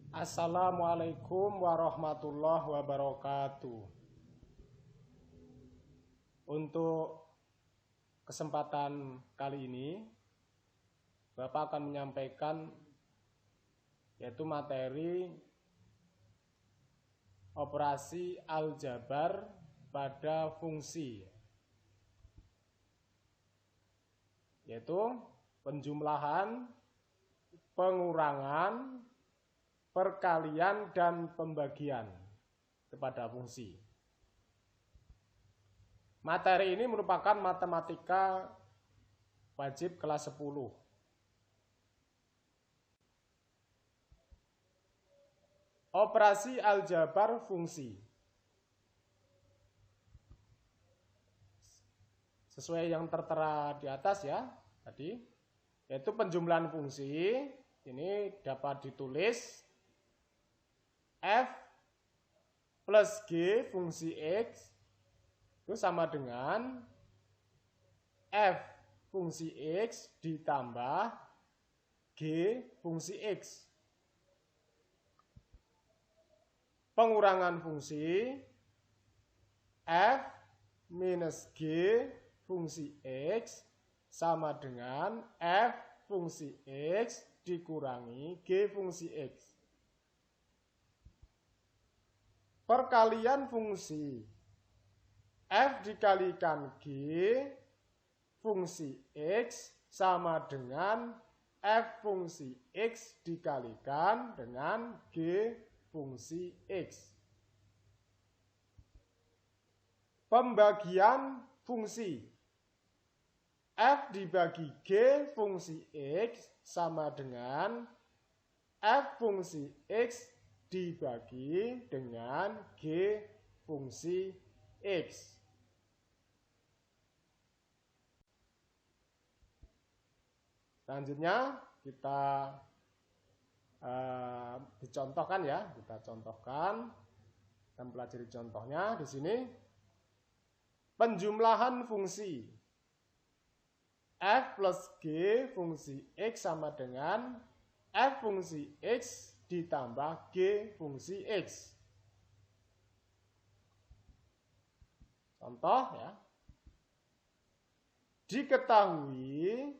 Assalamualaikum warahmatullahi wabarakatuh. Untuk kesempatan kali ini, Bapak akan menyampaikan yaitu materi operasi aljabar pada fungsi, yaitu penjumlahan, pengurangan, perkalian, dan pembagian kepada fungsi. Materi ini merupakan matematika wajib kelas 10. Operasi aljabar fungsi. Sesuai yang tertera di atas ya, tadi, yaitu penjumlahan fungsi. Ini dapat ditulis F plus G fungsi X itu sama dengan F fungsi X ditambah G fungsi X. Pengurangan fungsi F minus G fungsi X sama dengan F fungsi X dikurangi G fungsi X. Perkalian fungsi F dikalikan G fungsi X sama dengan F fungsi X dikalikan dengan G fungsi X. Pembagian fungsi F dibagi G fungsi X sama dengan F fungsi X dibagi dengan G fungsi X. Selanjutnya kita dicontohkan ya, kita contohkan dan pelajari contohnya di sini. Penjumlahan fungsi F plus G fungsi X sama dengan F fungsi X ditambah G fungsi X. Contoh ya. Diketahui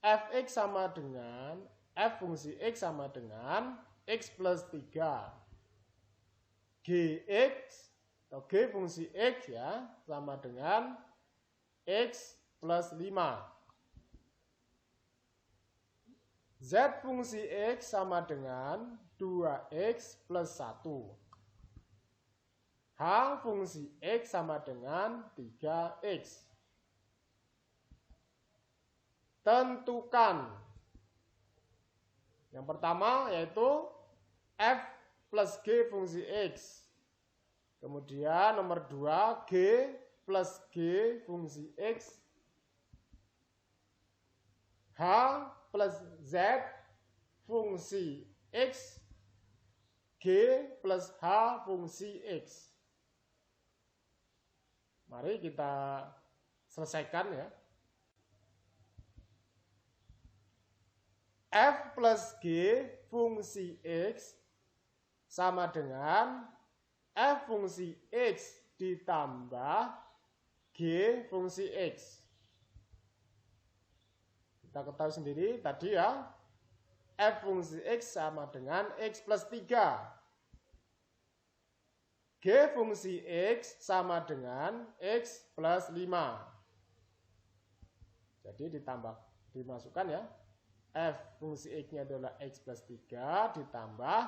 Fx sama dengan F fungsi X sama dengan X plus 3. Gx atau G fungsi X ya sama dengan X plus 5. Z fungsi X sama dengan 2X plus 1. H fungsi X sama dengan 3X. Tentukan. Yang pertama yaitu F plus G fungsi X. Kemudian nomor 2 G plus G fungsi X. H plus Z fungsi X. G plus H fungsi X. Mari kita selesaikan ya. F plus G fungsi X sama dengan F fungsi X ditambah G fungsi X. Kita ketahui sendiri tadi ya, F fungsi X sama dengan X plus 3. G fungsi X sama dengan X plus 5. Jadi dimasukkan ya. F fungsi X-nya adalah X plus 3 ditambah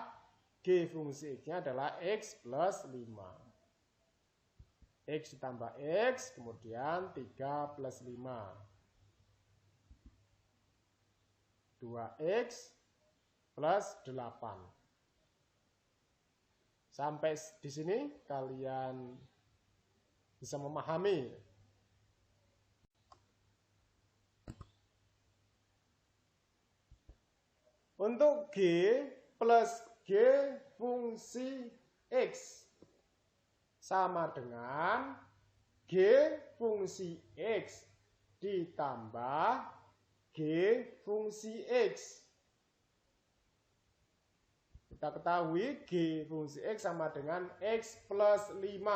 G fungsi X-nya adalah X plus 5. X ditambah X, kemudian 3 plus 5. 2X plus 8. Sampai di sini kalian bisa memahami. Untuk G plus G fungsi X sama dengan G fungsi X ditambah G fungsi X. Kita ketahui G fungsi X sama dengan X plus 5.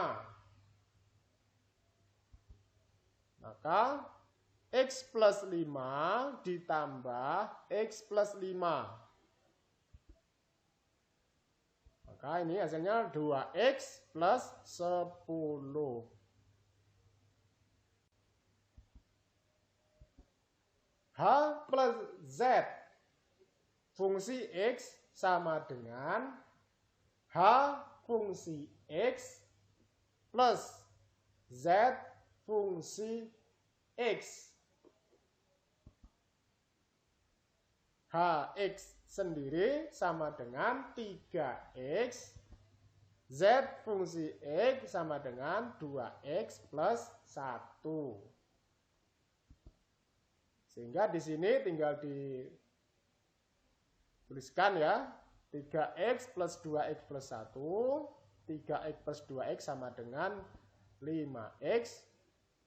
Maka X plus 5 ditambah X plus 5. Maka ini hasilnya 2X plus 10. H plus Z fungsi X sama dengan H fungsi X plus Z fungsi X. Hx sendiri sama dengan 3X. Z fungsi X sama dengan 2X plus 1. Sehingga di sini tinggal dituliskan ya. 3X plus 2X plus 1. 3X plus 2X sama dengan 5X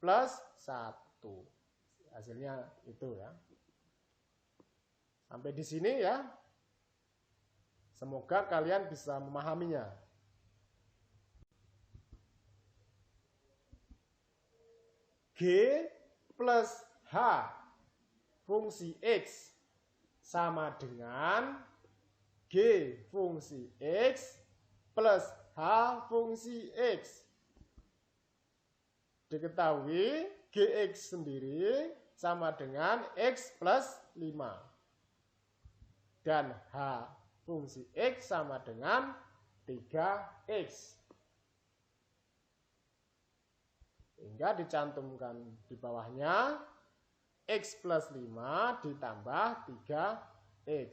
plus 1. Hasilnya itu ya. Sampai di sini ya. Semoga kalian bisa memahaminya. G plus H fungsi X sama dengan G fungsi X plus H fungsi X. Diketahui Gx sendiri sama dengan X plus 5. Dan H fungsi X sama dengan 3X. Sehingga dicantumkan di bawahnya X plus 5 ditambah 3X.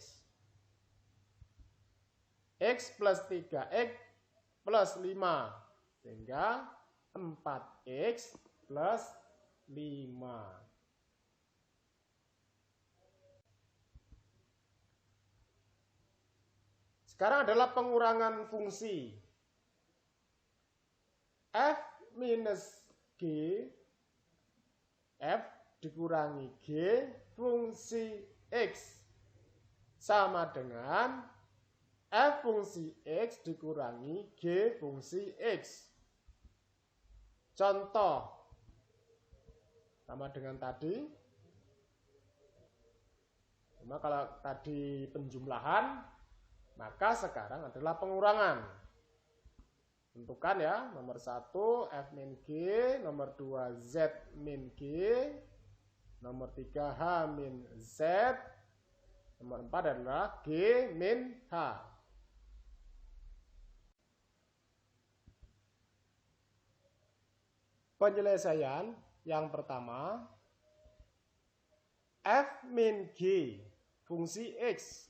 X plus 3X plus 5. Sehingga 4X plus 5. Sekarang adalah pengurangan fungsi. F minus G, F dikurangi G fungsi X sama dengan F fungsi X dikurangi G fungsi X. Contoh, sama dengan tadi. Cuma kalau tadi penjumlahan, maka sekarang adalah pengurangan. Tentukan ya, nomor 1 F min G, nomor 2 Z min G, nomor 3 H min Z, nomor 4 adalah G min H. Penyelesaian yang pertama, F min G fungsi X.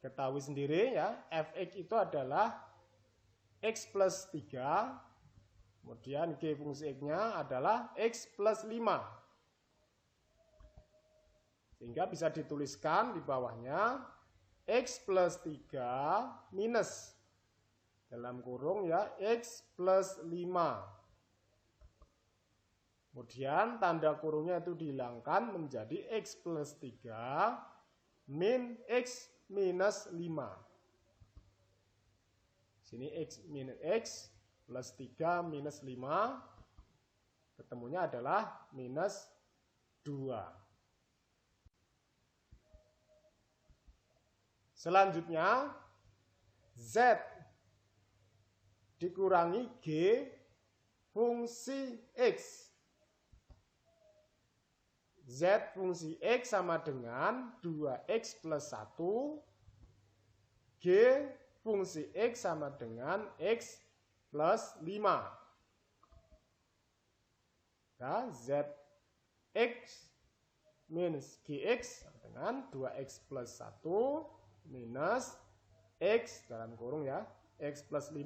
Ketahui sendiri ya, Fx itu adalah X plus 3, kemudian G fungsi X-nya adalah X plus 5. Sehingga bisa dituliskan di bawahnya X plus 3 minus, dalam kurung ya, X plus 5. Kemudian tanda kurungnya itu dihilangkan menjadi X plus 3 min X minus 5. Sini X minus X plus 3 minus 5. Ketemunya adalah minus 2. Selanjutnya Z dikurangi G fungsi X. Z fungsi X sama dengan 2X plus 1. G fungsi X sama dengan X plus 5. Nah, ZX minus GX dengan 2X plus 1 minus X dalam kurung ya, X plus 5.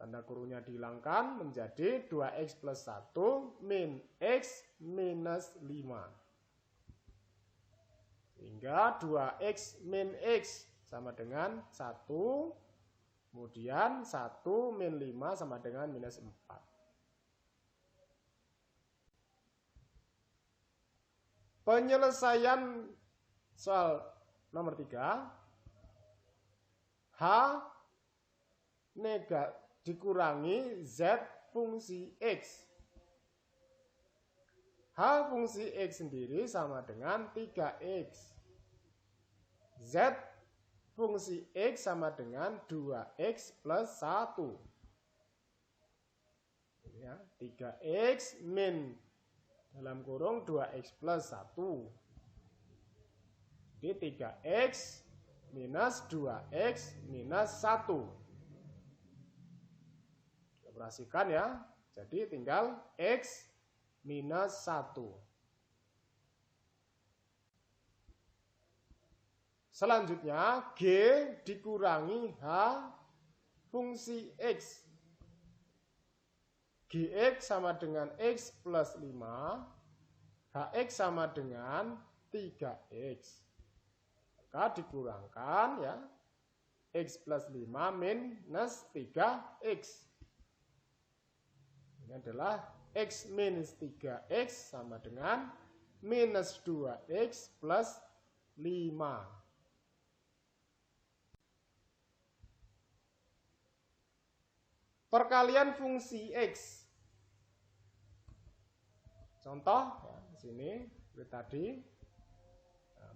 Tanda kurungnya dihilangkan menjadi 2X plus 1 min X minus 5. Sehingga 2X min X sama dengan 1. Kemudian 1 min 5 sama dengan minus 4. Penyelesaian Soal nomor 3. H dikurangi Z fungsi X. H fungsi X sendiri sama dengan 3X. Z fungsi X sama dengan 2X plus 1. Ya, 3X min dalam kurung 2X plus 1. Jadi 3X minus 2X minus 1. Operasikan ya. Jadi tinggal X minus 1. Selanjutnya G dikurangi H fungsi X. Gx sama dengan X plus 5. Hx sama dengan 3X. Maka dikurangkan ya. X plus 5 minus 3X. Ini adalah X minus 3X sama dengan minus 2X plus 5. Perkalian fungsi X. Contoh ya, di sini seperti tadi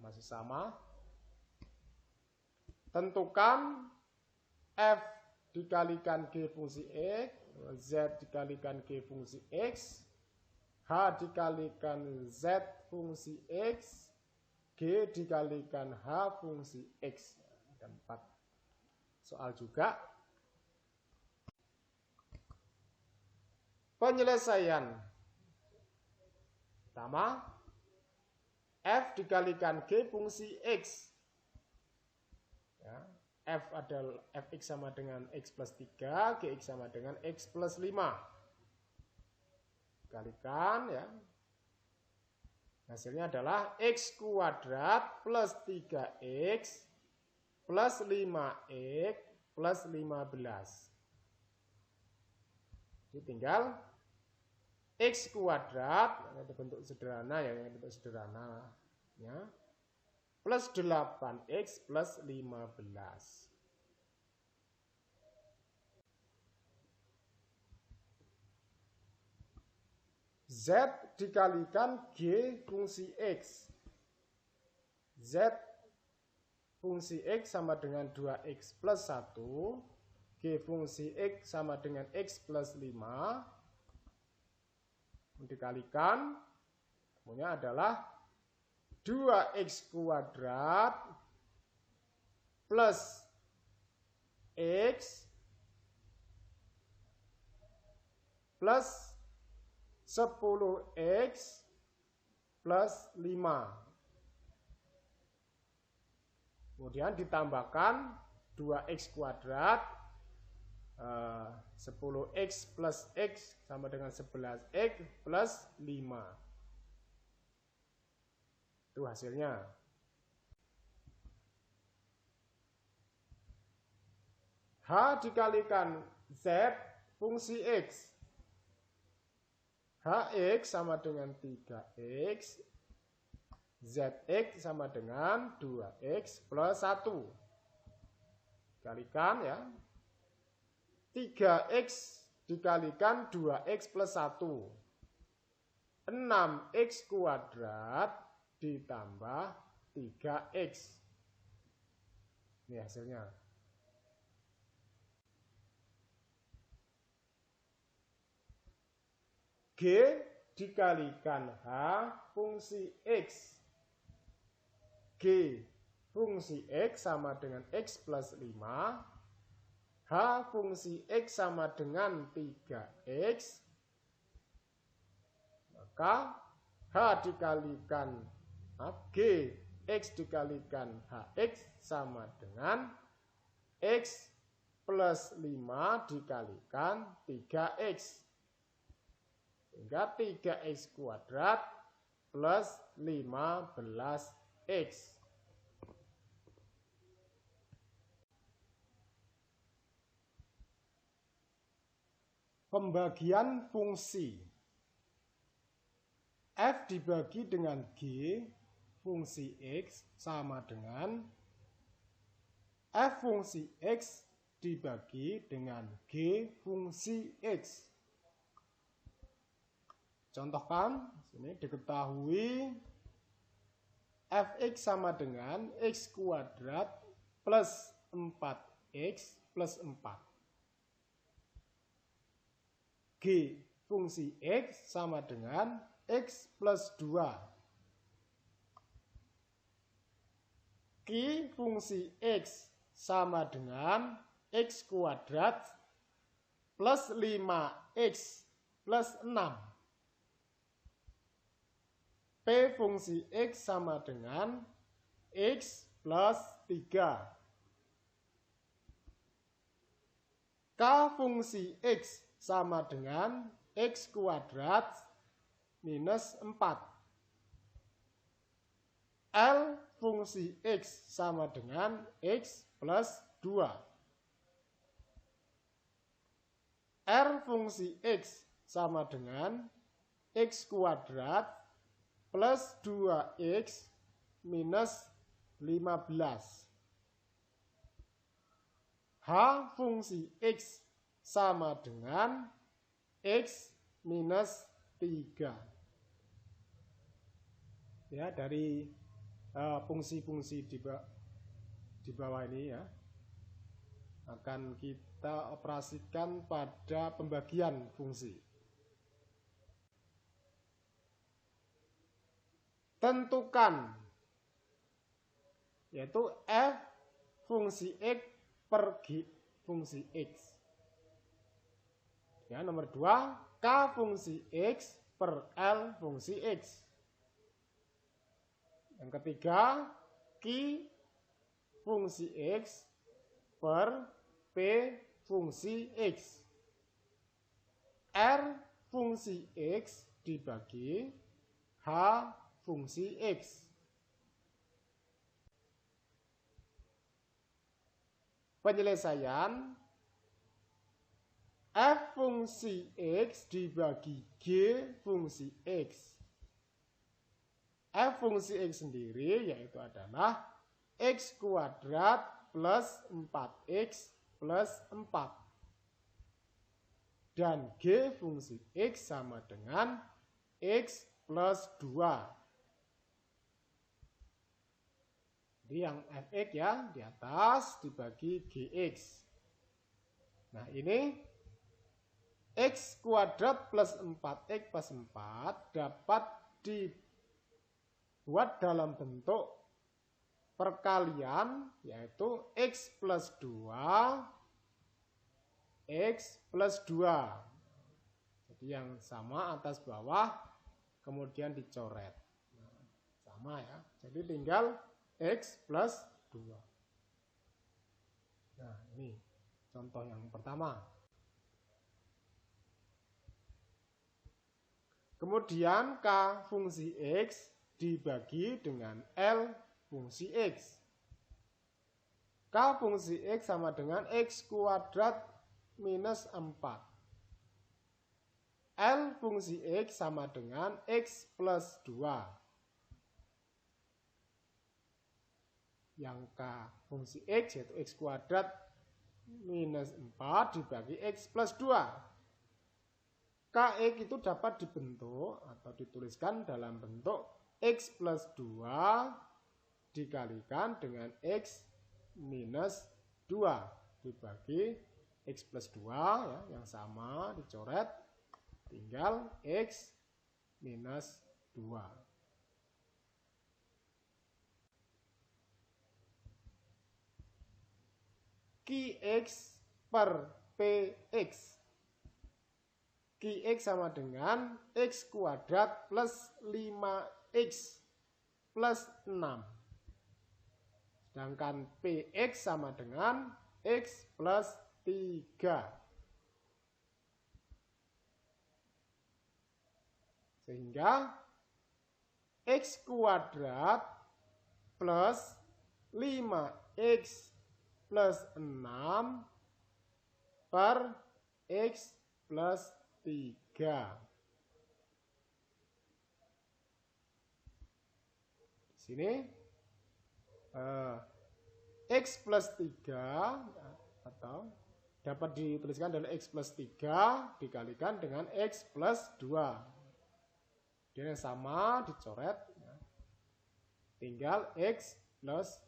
masih sama. Tentukan F dikalikan G fungsi X, Z dikalikan G fungsi X, H dikalikan Z fungsi X, G dikalikan H fungsi X. Ada 4 soal juga. Penyelesaian. Pertama, F dikalikan G fungsi X. Ya, F adalah Fx sama dengan X plus 3, Gx sama dengan X plus 5. Dikalikan ya. Hasilnya adalah X kuadrat plus 3X plus 5X plus 15. Jadi tinggal X kuadrat, itu bentuk sederhana ya, bentuk sederhana ya, plus 8X plus 15. Z dikalikan G fungsi X. Z fungsi X sama dengan 2X plus 1. G fungsi X sama dengan X plus 5. Dikalikan, hasilnya adalah 2X kuadrat plus X plus 10X plus 5. Kemudian ditambahkan 2X kuadrat, 10X plus X sama dengan 11X plus 5. Itu hasilnya. H dikalikan Z fungsi X. Hx sama dengan 3X. Zx sama dengan 2X plus 1. Dikalikan ya. 3X dikalikan 2X plus 1. 6X kuadrat ditambah 3X. Ini hasilnya. G dikalikan H fungsi X. G fungsi X sama dengan X plus 5. H fungsi X sama dengan 3X. Maka H dikalikan G X dikalikan Hx sama dengan X plus 5 dikalikan 3X. Sehingga 3X kuadrat plus 15X. Pembagian fungsi. F dibagi dengan G, fungsi X sama dengan F fungsi X dibagi dengan G fungsi X. Contohkan, sini diketahui Fx sama dengan X kuadrat plus 4X plus 4. G fungsi X sama dengan X plus 2. Q fungsi X sama dengan X kuadrat plus 5X plus 6. P fungsi X sama dengan X plus 3. K fungsi X sama dengan X kuadrat minus 4. L fungsi X sama dengan X plus 2. R fungsi X sama dengan X kuadrat plus 2X minus 15. H fungsi X sama dengan X minus 3. Ya, dari fungsi-fungsi di bawah ini ya akan kita operasikan pada pembagian fungsi. Tentukan, yaitu F fungsi X per G fungsi X. Ya, nomor 2, K fungsi X per L fungsi X. Yang ketiga, Q fungsi X per P fungsi X. R fungsi X dibagi H fungsi X. Penyelesaian F fungsi X dibagi G fungsi X. F fungsi X sendiri yaitu adalah X kuadrat plus 4X plus 4. Dan G fungsi X sama dengan X plus 2. Jadi yang Fx ya di atas dibagi Gx. Nah ini X kuadrat plus 4X plus 4 dapat dibuat dalam bentuk perkalian yaitu X plus 2 X plus 2. Jadi yang sama atas bawah kemudian dicoret. Nah, sama ya. Jadi tinggal X plus 2. Nah ini contoh yang pertama. Kemudian K fungsi X dibagi dengan L fungsi X. K fungsi X sama dengan X kuadrat minus 4. L fungsi X sama dengan X plus 2. Yang K fungsi X yaitu X kuadrat minus 4 dibagi X plus 2. Kx itu dapat dibentuk atau dituliskan dalam bentuk X plus 2 dikalikan dengan X minus 2 dibagi X plus 2 ya, yang sama dicoret, tinggal X minus 2. Qx per Px. Qx sama dengan X kuadrat plus 5X plus 6. Sedangkan Px sama dengan X plus 3. Sehingga X kuadrat plus 5X plus 6 per X plus 3. sini X plus 3 atau dapat dituliskan adalah X plus 3 dikalikan dengan X plus 2. Dia yang sama dicoret, tinggal X plus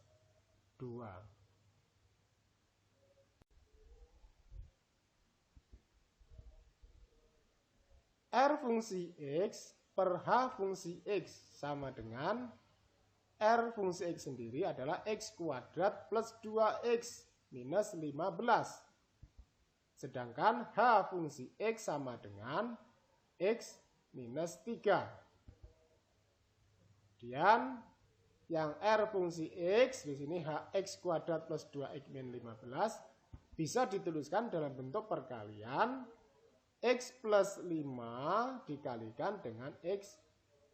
2. R fungsi X per H fungsi X sama dengan R fungsi X sendiri adalah X kuadrat plus 2X minus 15. Sedangkan H fungsi X sama dengan X minus 3. Kemudian yang R fungsi X di sini X kuadrat plus 2X minus 15 bisa dituliskan dalam bentuk perkalian X plus 5 dikalikan dengan X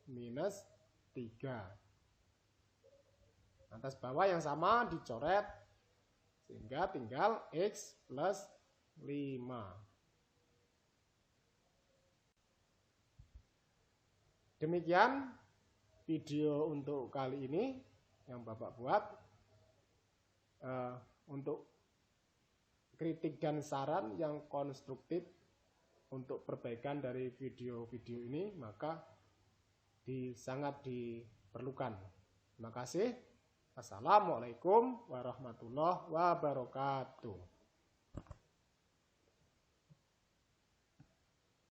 minus 3. Atas bawah yang sama dicoret sehingga tinggal X plus 5. Demikian video untuk kali ini yang Bapak buat. Untuk kritik dan saran yang konstruktif untuk perbaikan dari video-video ini maka sangat diperlukan. Terima kasih. Assalamualaikum warahmatullahi wabarakatuh.